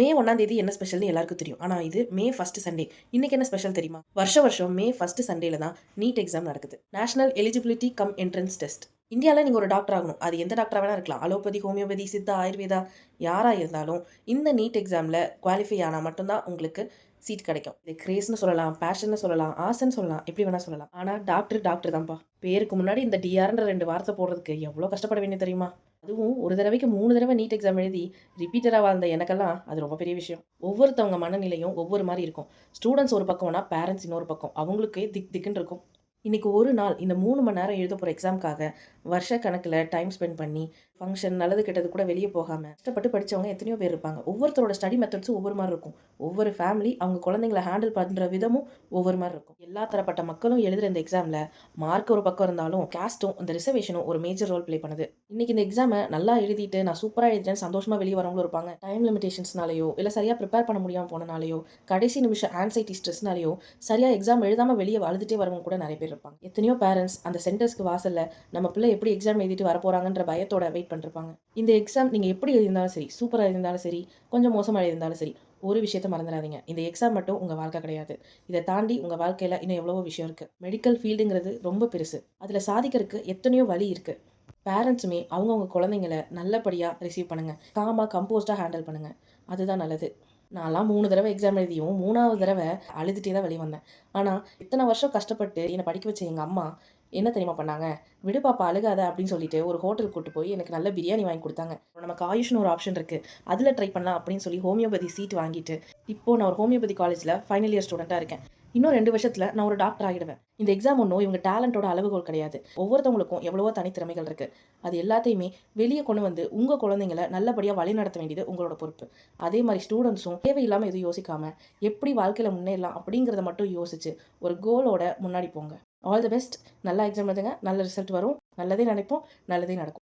மே 1ஆம் தேதி என்ன ஸ்பெஷல்னு எல்லாருக்கும் தெரியும். ஆனா இது மே 1 சண்டே. இன்னைக்கு என்ன ஸ்பெஷல் தெரியுமா? வருஷம் வருஷம் மே 1 சண்டேல தான் நீட் எக்ஸாம் நடக்குது. National eligibility come entrance test. இந்தியால நீங்க ஒரு டாக்டர் ஆகணும். அது எந்த டாக்டரா வேணா இருக்கலாம். அலோபதி, ஹோமியோபதி, சித்தா, ஆயுர்வேதா யாரா இருந்தாலும் இந்த நீட் எக்ஸாம்ல குவாலிஃபை ஆனா மட்டும் தான் உங்களுக்கு சீட் கிடைக்கும். இது கிரேஸ்னு சொல்லலாம், பேஷன்னு சொல்லலாம், ஆசைன்னு சொல்லலாம், எப்படி வேணா சொல்லலாம். ஆனா டாக்டர் டாக்டர் தான்ப்பா. பேருக்கு முன்னாடி இந்த டிஆர்ன்ற 2 வார்த்தை போடுறதுக்கு எவ்வளோ கஷ்டப்பட வேண்டியது தெரியுமா? அதுவும் ஒரு தடவைக்கு 3 தடவை நீட் எக்ஸாம் எழுதி ரிப்பீட்டரா வாழ்ந்த எனக்கெல்லாம் அது ரொம்ப பெரிய விஷயம். ஒவ்வொருத்தவங்க மனநிலையும் ஒவ்வொரு மாரி இருக்கும். ஸ்டூடண்ட்ஸ் ஒரு பக்கம்னா, பேரண்ட்ஸ் இன்னொரு பக்கம். அவங்களுக்கே திக் திக்குன்னு இருக்கும். இன்னைக்கு ஒரு நாள் இந்த 3 மணி நேரம் எழுத போற எக்ஸாம்க்காக வருஷக்கணக்குல டைம் ஸ்பெண்ட் பண்ணி, ஃபங்ஷன் நல்லது கெட்டது கூட வெளிய போகாம, கஷ்டப்பட்டு படிச்சவங்க எத்தனையோ பேர் இருப்பாங்க. ஒவ்வொருத்தரோட ஸ்டடி மெத்தட்ஸும் ஒவ்வொரு மாரி இருக்கும். ஒவ்வொரு ஃபேமிலி அவங்க குழந்தைங்கள ஹேண்டில் பண்ற விதமும் ஒவ்வொரு மாரி இருக்கும். எல்லா தரப்பட்ட மக்களும் எழுதுற இந்த எக்ஸாம்ல மார்க் ஒரு பக்கம் இருந்தாலும், காஸ்ட்டும் இந்த ரிசர்வேஷனும் ஒரு மேஜர் ரோல் ப்ளே பண்ணுது. இன்னைக்கு இந்த எக்ஸாம நல்லா எழுதிட்டு, நான் சூப்பரா எழுதிட்டேன்னு சந்தோஷமா வெளிய வரவங்களும் இருப்பாங்க. டைம் லிமிட்டேஷன்ஸ்னாலயோ, இல்ல சரியா ப்ரிப்பேர் பண்ண முடியாம போனனாலயோ, கடைசி நிமிஷம் ஆங்சைட்டி ஸ்ட்ரெஸ்னாலயோ, சரியா எக்ஸாம் எழுதாம வெளிய அழுதுட்டே வரவங்க கூட நெறைய பேர் இருப்பாங்க. எத்தனையோ பேரண்ட்ஸ் அந்த சென்டர்ஸ்க்கு வாசல்ல நம்ம பிள்ளை எப்படி எக்ஸாம் எழுதிட்டு வரப்போறாங்கன்ற பயத்தோட வெயிட் பண்ணிருப்பாங்க. இந்த எக்ஸாம் நீங்க எப்படி எழுதியிருந்தாலும் சரி, சூப்பரா எழுதியிருந்தாலும் சரி, கொஞ்சம் மோசமா எழுதியிருந்தாலும் சரி, ஒரு விஷயத்த மறந்துடாதீங்க. இந்த எக்ஸாம் மட்டும் உங்க வாழ்க்கை கிடையாது. இத தாண்டி உங்க வாழ்க்கையில இன்னும் எவ்வளவோ விஷயம் இருக்கு. மெடிக்கல் ஃபீல்டுங்கிறது ரொம்ப பெருசு. அதுல சாதிக்கிறதுக்கு எத்தனையோ வழி இருக்கு. பேரண்ட்ஸுமே அவங்கவங்க குழந்தைங்கள நல்லபடியா ரிசீவ் பண்ணுங்க. காமா, கம்போஸ்டா ஹேண்டில் பண்ணுங்க. அதுதான் நல்லது. நான்லாம் 3 தடவ எக்ஸாம் எழுதியும் 3வது தடவ அழுதுட்டே தான் வெளிய வந்தேன். ஆனா, இத்தன வருஷம் கஷ்டப்பட்டு என்ன படிக்க வச்ச எங்க அம்மா என்ன தெரியுமா பண்ணாங்க? "விடு பாப்பா அழுகாத" அப்படின்னு சொல்லிட்டு ஒரு ஹோட்டலுக்கு கூட்டு போய் எனக்கு நல்ல பிரியாணி வாங்கி குடுத்தாங்க. நமக்கு ஆயுஷ்ன்னு ஒரு ஆப்ஷன் இருக்கு. அதுல ட்ரை பண்ணலாம் அப்படின்னு சொல்லி ஹோமியோபதி சீட் வாங்கிட்டு, இப்போ நான் ஒரு ஹோமியோபதி காலேஜ்ல ஃபைனல் இயர் ஸ்டூடெண்ட்டா இருக்கேன். இன்னும் 2 வருஷத்துல நான் ஒரு டாக்டர் ஆகிடுவேன். இந்த எக்ஸாம் ஒண்ணும் இவங்க டேலண்டோட அளவுகோல் கிடையாது. ஒவ்வொருத்தவங்களுக்கும் எவ்வளவோ தனித்திறமைகள் இருக்கு. அது எல்லாத்தையுமே வெளிய கொண்டு வந்து உங்க குழந்தைங்கள நல்லபடியா வழிநடத்த வேண்டியது உங்களோட பொறுப்பு. அதே மாரி ஸ்டூடண்ட்ஸும் தேவையில்லாம எதுவும் யோசிக்காம, எப்படி வாழ்க்கையில முன்னேறலாம் அப்படிங்கிறத மட்டும் யோசிச்சு, ஒரு கோலோட முன்னாடி போங்க. All the best. நல்லா எக்ஸாம் எழுதுங்க. நல்ல ரிசல்ட் வரும். நல்லதே நினைப்போம். நல்லதே நடக்கும்.